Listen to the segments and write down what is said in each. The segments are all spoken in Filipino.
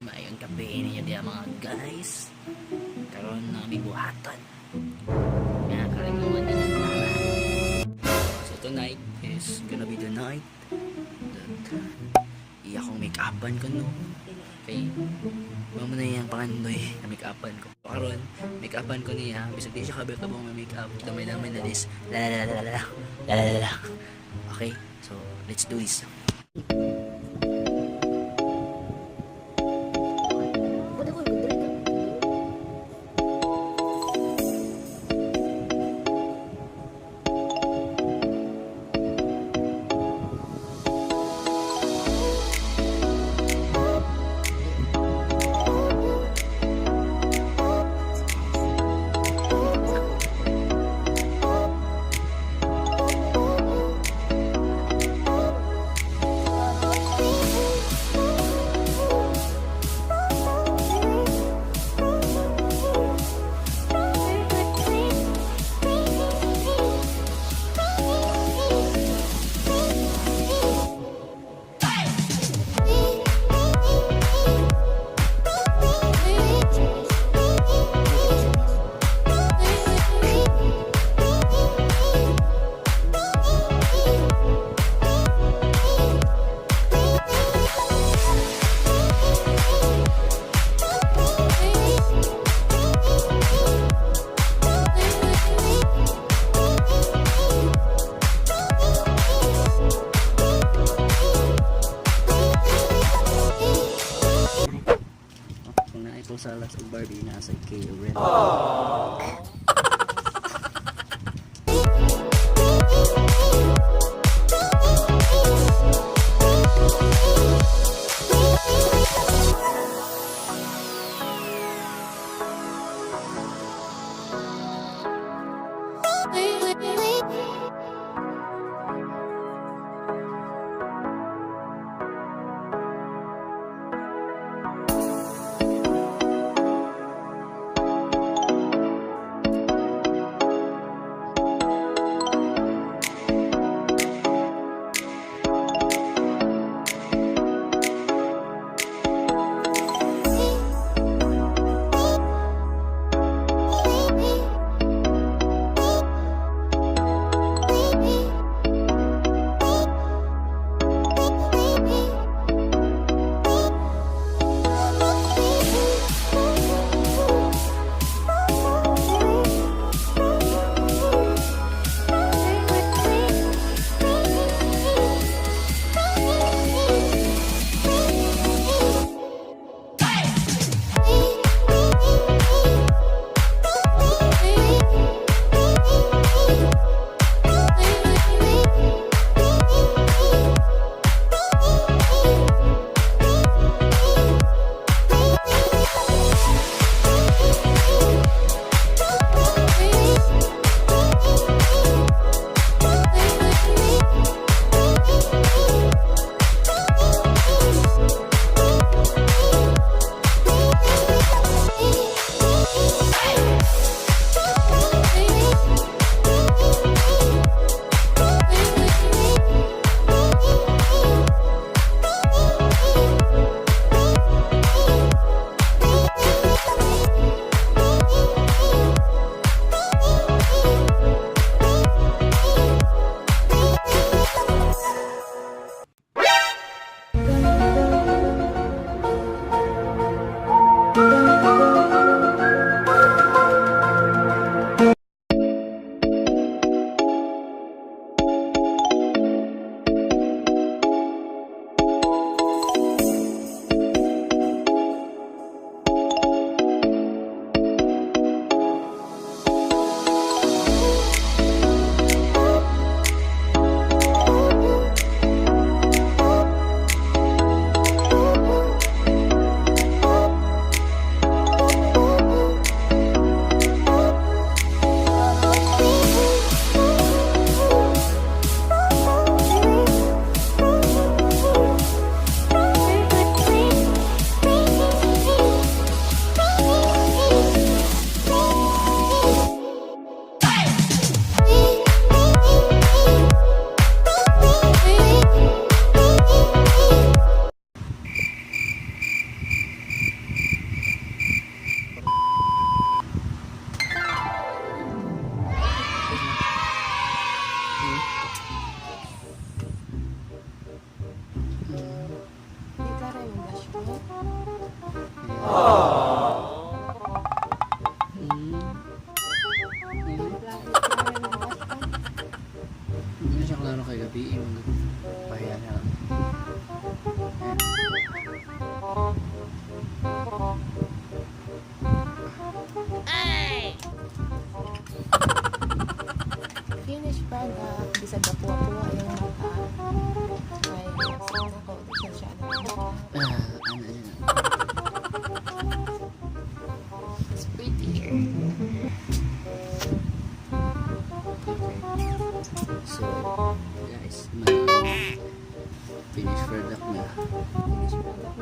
Mayong gabi ninyo diya mga guys. Karoon na may buhatan. Kaya kalimutan din ang tala. So tonight is gonna be the night that iya kong make-upan ko no. Okay. Mamo na yung pangandoy na make-upan ko. Karoon, make-upan ko niya. Bisag di siya kabel-kabong may make-up. Damay-damay na this. Lalalala. Okay. So let's do this. Kung salas o Barbie nasa kay Ren.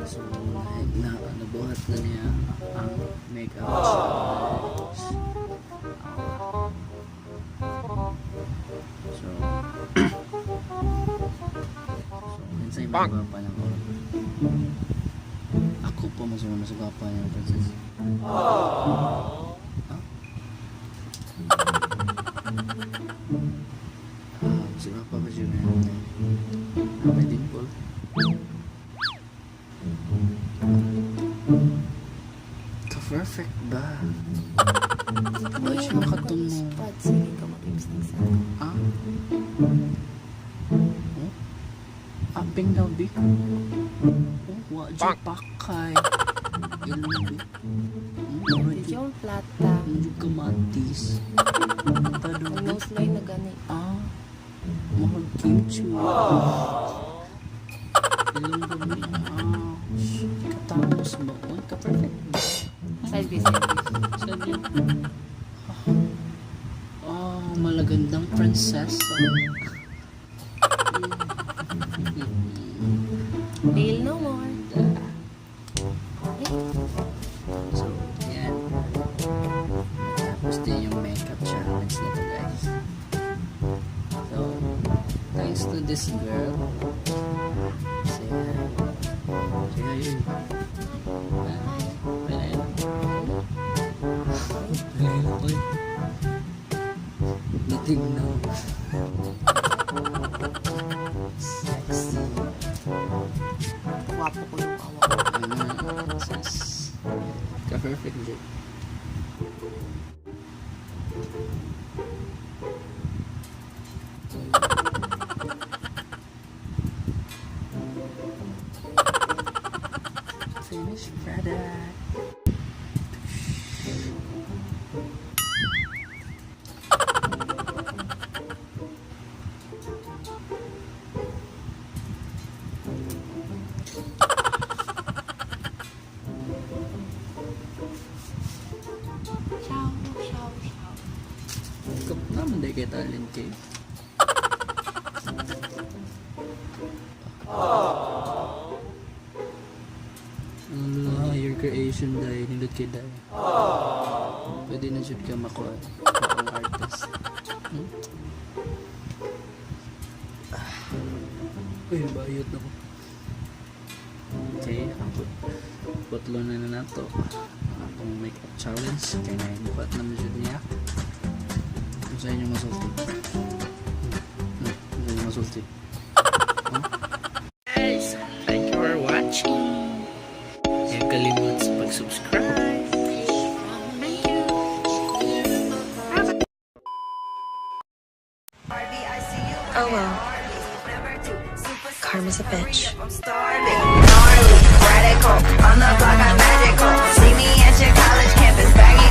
So, nabuhat na niya ang makeup challenge. So, minsan yung magwapa ng oras. Ako po mas magwapa ng princess. Mas magwapa ba siya ngayon? May dimple. Ka-perfect ba? Bakit siya makatung mo? Sige ka mag-lipstick sa akin. Ah? Oh? Aping daw, Bi? Oh, wajong pakay. Ilong, Bi. Di yung plata. Medyo kamatis. Ang tanong, Ang nose line na gani. ah, mahal kimchi. Ilong ba mo yan? Ah, katapos ba? Oh, ka-perfect ba? Side by side. Sabi, malagandang prinsesa. Deal no more. So, yan. Tapos din yung makeup challenge nito, guys. So, thanks to this girl. Say hi. Say hi yun. Palayan. Palayan ako yun. Meeting now. Sexy. Wapo ko yung awa. Sus. Ka-perfect din. Finished product. Ciao, ciao, ciao. Ikaw naman dahil kay talent kayo. Your creation dahil nilot kay dahil. Pwede na shoot ka makuha ang artist. Uy, bayot na ko. Okay, ako putlo na nato akong makeup challenge kaya naibukat naman siya niya kung sa inyo masulti kung sa inyo masulti guys, thank you for watching. Huwag kalimut sa pag-subscribe. Thank you. Oh well. Karma's a bitch. I'm starving, gnarly, radical. On the block, I'm magical. See me at your college campus, baggy,